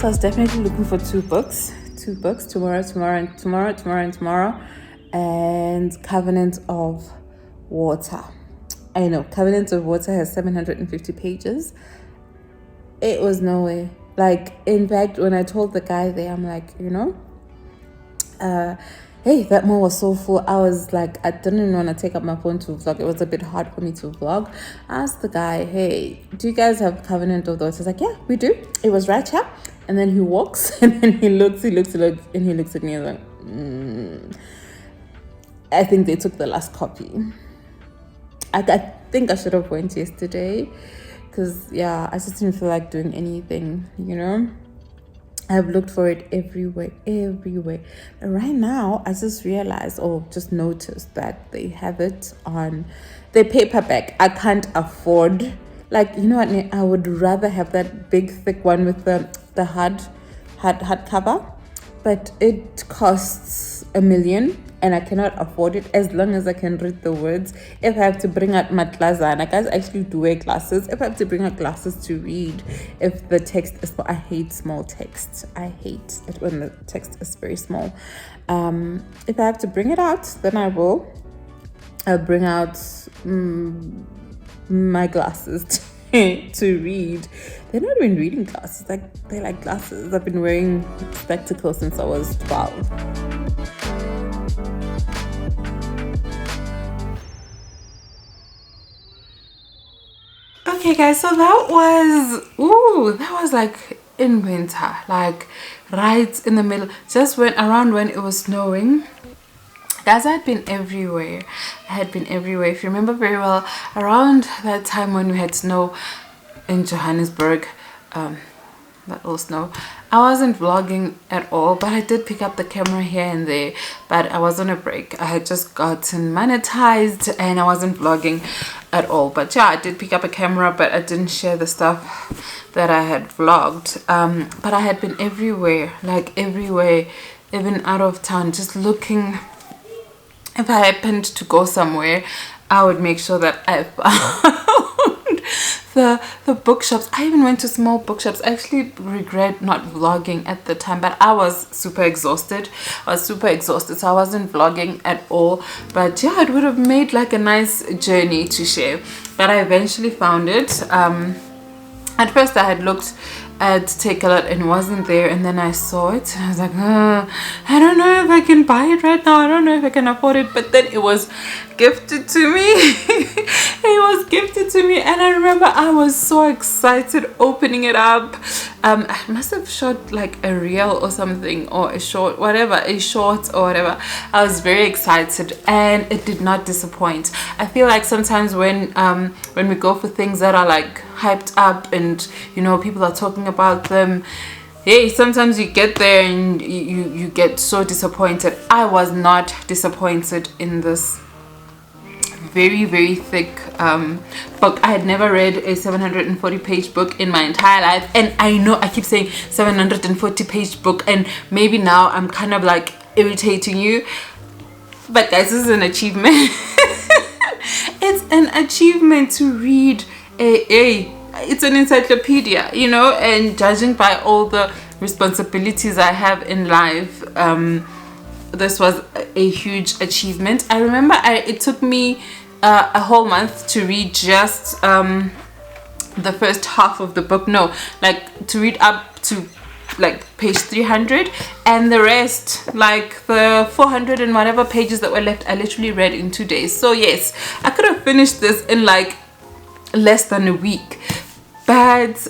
So I was definitely looking for two books tomorrow, and Covenant of Water. I know Covenant of Water has 750 pages. It was no way. Like, in fact, when I told the guy there, I'm like, hey, that mall was so full. I was like, I didn't even want to take up my phone to vlog. It was a bit hard for me to vlog. I asked the guy, hey, do you guys have Covenant of the Water? He's like, yeah, we do. It was right here. And then he walks and then he looks, and he looks at me and like, I think they took the last copy. I think I should have went yesterday because, yeah, I just didn't feel like doing anything, I've looked for it everywhere. Right now, I just realized or just noticed that they have it on the paperback. I can't afford, like, you know what, I would rather have that big, thick one with the hard cover, but it costs $1 million. And I cannot afford it as long as I can read the words. If I have to bring out my glasses, and I guys actually do wear glasses. If I have to bring out glasses to read, if the text is small, I hate small text. I hate it when the text is very small. If I have to bring it out, then I will. I'll bring out my glasses to read. They're not even reading glasses. Like, they're like glasses. I've been wearing spectacles since I was 12. Okay guys, so that was like in winter, like right in the middle, just around when it was snowing. Guys, I had been everywhere. If you remember very well, around that time when we had snow in Johannesburg, that all snow, I wasn't vlogging at all, but I did pick up the camera here and there. But I was on a break. I had just gotten monetized and I wasn't vlogging at all. But yeah, I did pick up a camera, but I didn't share the stuff that I had vlogged. But I had been everywhere, even out of town, just looking. If I happened to go somewhere, I would make sure that I found the bookshops. I even went to small bookshops. I actually regret not vlogging at the time, but I was super exhausted. So I wasn't vlogging at all. But yeah, it would have made like a nice journey to share. But I eventually found it. At first I had looked at Takealot and it wasn't there, and then I saw it and I was like, I don't know if I can buy it right now. I don't know if I can afford it. But then it was gifted to me. And I remember I was so excited opening it up. I must have shot like a reel or something, or a short or whatever. I was very excited and it did not disappoint. I feel like sometimes when we go for things that are like hyped up and people are talking about them, hey, sometimes you get there and you get so disappointed. I was not disappointed in this very, very thick book. I had never read a 740-page book in my entire life, and I know I keep saying 740-page book, and maybe now I'm kind of like irritating you, but guys, this is an achievement. It's an achievement to read it's an encyclopedia, and judging by all the responsibilities I have in life, this was a huge achievement. I remember it took me a whole month to read just the first half of the book. No, like to read up to like page 300, and the rest, like the 400 and whatever pages that were left, I literally read in 2 days. So yes, I could have finished this in like less than a week, but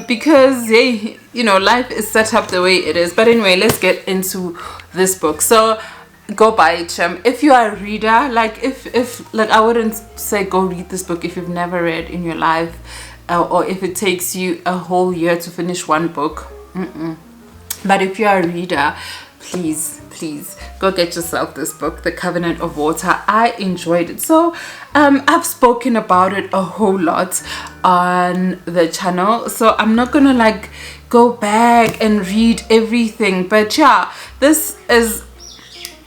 because life is set up the way it is. But anyway, let's get into this book. So go buy it, if you are a reader. Like if I wouldn't say go read this book if you've never read in your life, or if it takes you a whole year to finish one book. But if you are a reader, please go get yourself this book, The Covenant of Water. I enjoyed it. So I've spoken about it a whole lot on the channel, so I'm not gonna like go back and read everything. But yeah, this is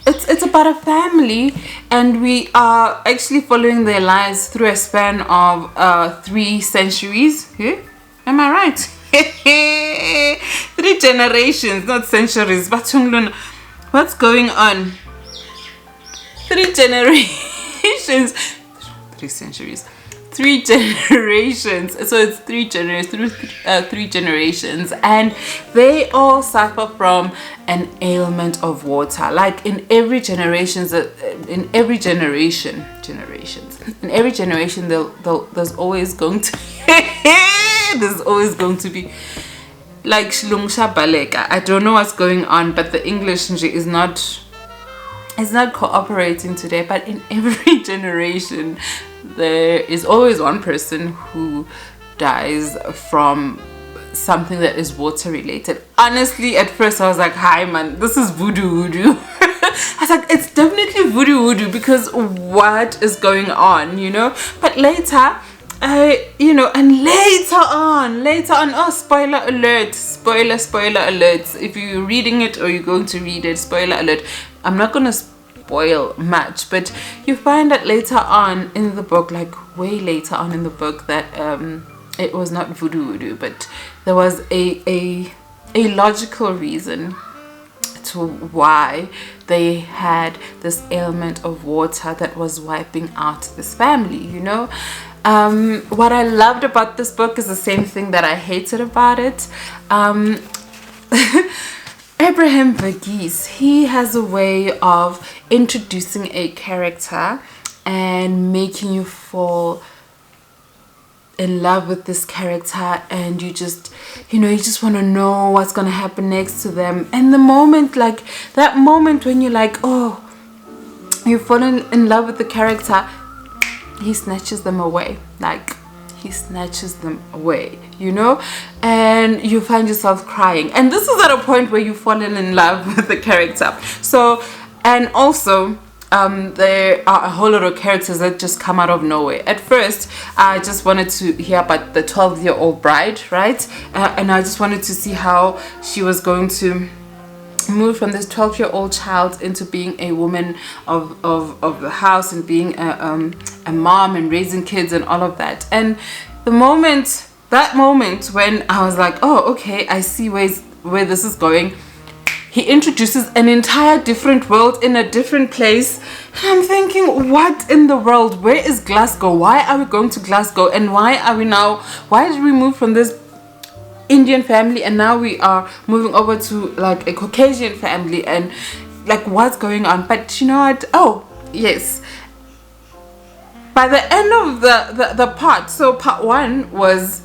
it's about a family, and we are actually following their lives through a span of 3 centuries. Yeah? Am I right? 3 generations, not centuries. What's going on? 3 generations. 3 centuries. 3 generations. So it's 3 generations, and they all suffer from an ailment of water. Like in every generation, there's always going to be like Shlungsha Baleka. I don't know what's going on, but the English is not cooperating today. But in every generation, there is always one person who dies from something that is water related. Honestly, at first I was like, hi man, this is voodoo. I was like, it's definitely voodoo because what is going on, you know? But later, and later on, oh, spoiler alert, spoiler alert. If you're reading it or you're going to read it, spoiler alert. I'm not going to spoil much, but you find that later on in the book, like way later on in the book, that it was not voodoo, but there was a logical reason to why they had this ailment of water that was wiping out this family, you know. What I loved about this book is the same thing that I hated about it. Abraham Verghese, he has a way of introducing a character and making you fall in love with this character, and you just want to know what's going to happen next to them. And the moment, like that moment when you're like, oh, you've fallen in love with the character, he snatches them away. You know, and you find yourself crying. And this is at a point where you've fallen in love with the character. So, and also there are a whole lot of characters that just come out of nowhere. At first, I just wanted to hear about the 12-year-old bride, right? And I just wanted to see how she was going to move from this 12-year-old child into being a woman of the house and being a mom and raising kids and all of that. And that moment when I was like, oh, okay, I see where this is going. He introduces an entire different world in a different place. And I'm thinking, what in the world? Where is Glasgow? Why are we going to Glasgow? And why did we move from this Indian family and now we are moving over to like a Caucasian family, and like what's going on? But you know what? Oh, yes. By the end of the part, so part 1 was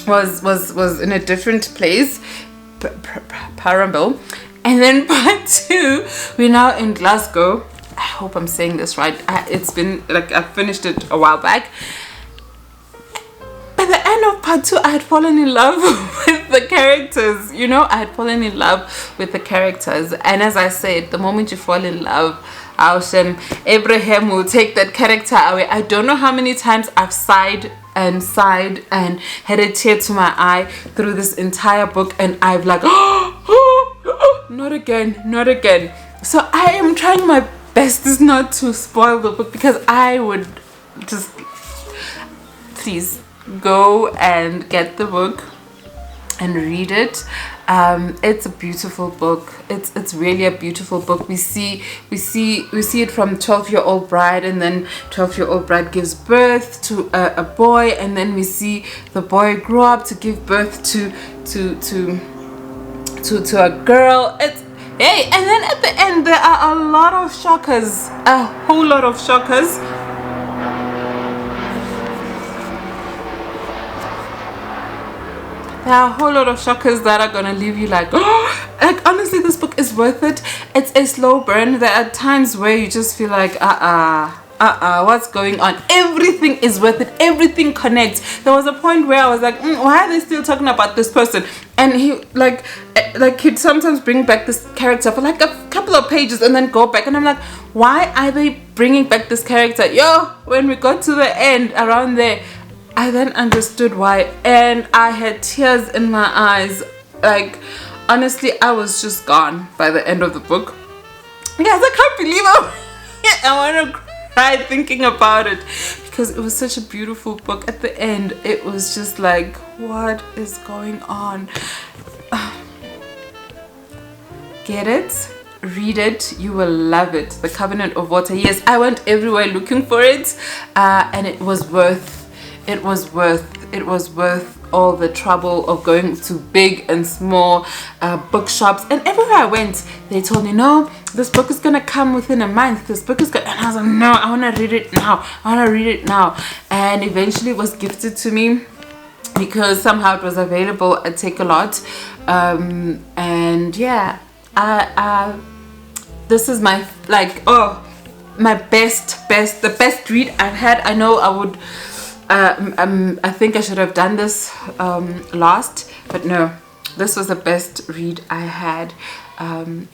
in a different place, Paramble, and then part 2 we're now in Glasgow. I hope I'm saying this right. It's been like I finished it a while back. By the end of part 2, I had fallen in love with the characters. You know, I had fallen in love with the characters. And as I said, the moment you fall in love, Abraham will take that character away. I don't know how many times I've sighed and had a tear to my eye through this entire book, and I've like, not again. So I am trying my best not to spoil the book, because I would just, please go and get the book and read it. It's a beautiful book. It's really a beautiful book. We see it from 12-year-old bride, and then 12-year-old bride gives birth to a boy, and then we see the boy grow up to give birth to a girl. And then at the end there are a lot of shockers, a whole lot of shockers. There are a whole lot of shockers that are gonna leave you like, oh, like honestly, this book is worth it. It's a slow burn. There are times where you just feel like, what's going on? Everything is worth it. Everything connects. There was a point where I was like, why are they still talking about this person? And he like he'd sometimes bring back this character for like a couple of pages and then go back, and I'm like, why are they bringing back this character? When we got to the end around there, I then understood why, and I had tears in my eyes. Like, honestly, I was just gone by the end of the book. Guys, I can't believe I want to cry. cry thinking about it because it was such a beautiful book. At the end, it was just like, what is going on? Get it? Read it. You will love it. The Covenant of Water. Yes, I went everywhere looking for it, and it was worth all the trouble of going to big and small bookshops. And everywhere I went, they told me, no, this book is gonna come within a month. This book is gonna, and I was like, no, I want to read it now. I want to read it now. And eventually it was gifted to me because somehow it was available at Take-A-Lot. And yeah, this is my, like, my the best read I've had. I know I would I think I should have done this last, but no, this was the best read I had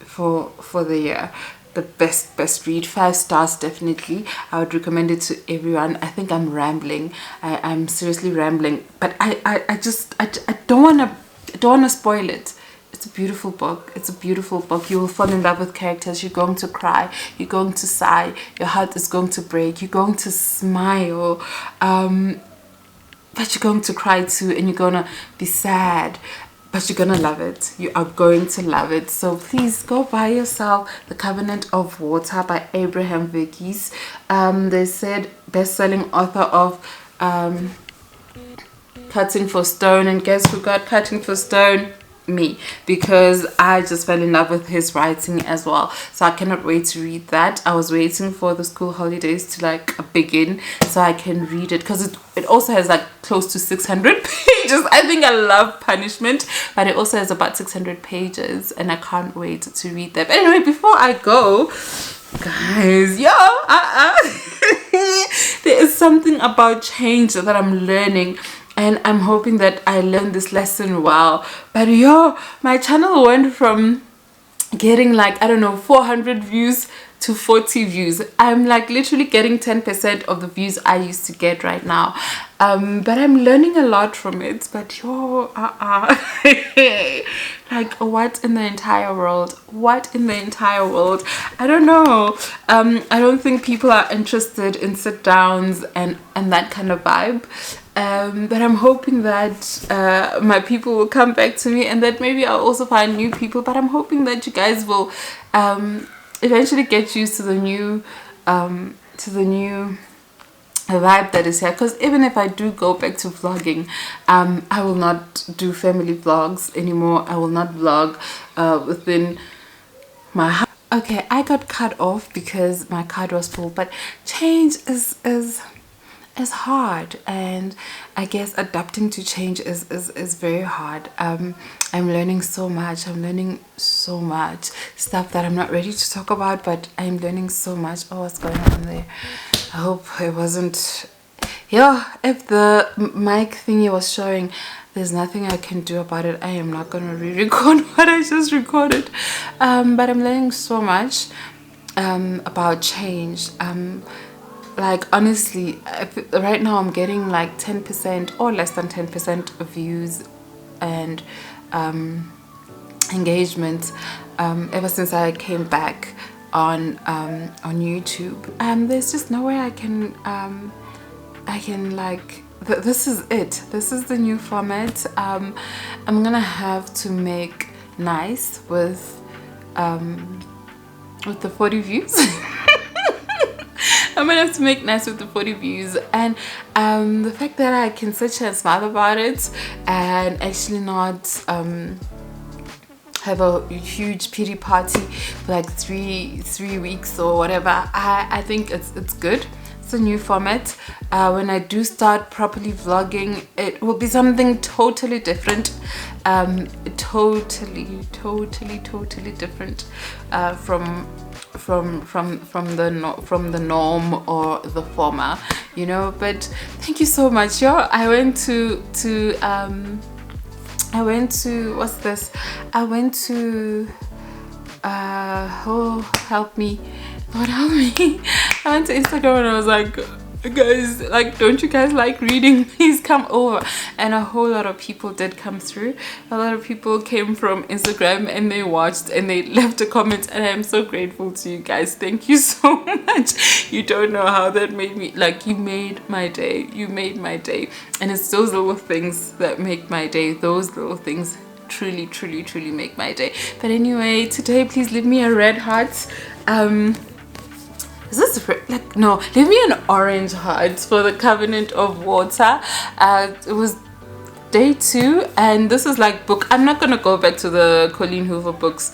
for the year. The best read. 5 stars definitely. I would recommend it to everyone. I think I'm rambling. I'm seriously rambling, but I don't want to spoil it. It's a beautiful book. It's a beautiful book. You will fall in love with characters. You're going to cry. You're going to sigh. Your heart is going to break. You're going to smile. But you're going to cry too, and you're going to be sad. But you're going to love it. You are going to love it. So please go buy yourself The Covenant of Water by Abraham Verghese. They said best-selling author of Cutting for Stone. And guess who got Cutting for Stone? Me, because I just fell in love with his writing as well. So I cannot wait to read that. I was waiting for the school holidays to like begin so I can read it, because it also has like close to 600 pages. I think I love punishment, but it also has about 600 pages and I can't wait to read that. But anyway, before I go, guys, there is something about change that I'm learning. And I'm hoping that I learned this lesson well. But my channel went from getting like, I don't know, 400 views to 40 views. I'm like literally getting 10% of the views I used to get right now. But I'm learning a lot from it. But like, what in the entire world? What in the entire world? I don't know. I don't think people are interested in sit downs and that kind of vibe. But I'm hoping that my people will come back to me, and that maybe I'll also find new people. But I'm hoping that you guys will eventually get used to the new vibe that is here. Because even if I do go back to vlogging, I will not do family vlogs anymore. I will not vlog within my house. Okay, I got cut off because my card was full, but change is hard, and I guess adapting to change is very hard. I'm learning so much. I'm learning so much stuff that I'm not ready to talk about, but I'm learning so much. Oh, what's going on there? I hope it wasn't, if the mic thingy was showing, there's nothing I can do about it. I am not gonna re-record what I just recorded. But I'm learning so much about change. Like, honestly, right now I'm getting like 10% or less than 10% of views and engagement ever since I came back on YouTube. There's just no way I can like, this is it. This is the new format. I'm gonna have to make nice with the 40 views. I'm gonna have to make nice with the 40 views, and the fact that I can sit here and smile about it and actually not have a huge pity party for like three weeks or whatever. I think it's good. It's a new format. When I do start properly vlogging, it will be something totally different. Totally different from the norm or the former, you know. But thank you so much. I went to what's this? I went to oh, help me, Lord help me. I went to Instagram and I was like, guys, like, don't you guys like reading? Please come over. And a whole lot of people did come through. A lot of people came from Instagram and they watched and they left a comment, and I'm so grateful to you guys. Thank you so much. You don't know how that made me, like, you made my day. You made my day. And it's those little things that make my day. Those little things truly, truly, truly make my day. But anyway, today please leave me a red heart. Is this like, no, leave me an orange heart for the Covenant of Water. It was day 2, and this is like book. I'm not gonna go back to the Colleen Hoover books.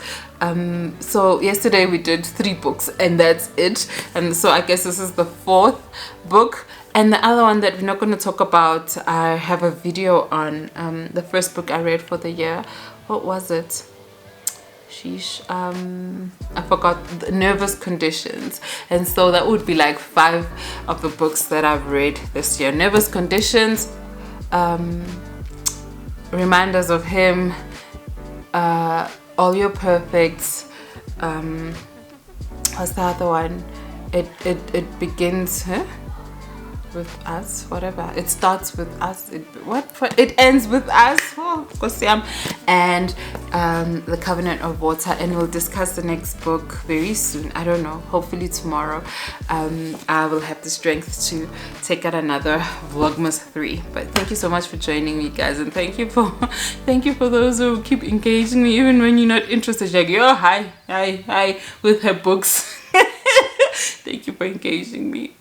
So yesterday we did 3 books and that's it, and so I guess this is the 4th book. And the other one that we're not going to talk about, I have a video on. The first book I read for the year, what was it? Sheesh, I forgot. The Nervous Conditions. And so that would be like 5 of the books that I've read this year. Nervous Conditions, Reminders of Him, All Your Perfects, what's the other one? It begins, huh? With us, whatever. It starts with us. It ends with us. Oh, of course, yeah. And the Covenant of Water, and we'll discuss the next book very soon. I don't know. Hopefully tomorrow. I will have the strength to take out another Vlogmas 3. But thank you so much for joining me, guys, and thank you for those who keep engaging me even when you're not interested. Like, oh, hi with her books. Thank you for engaging me.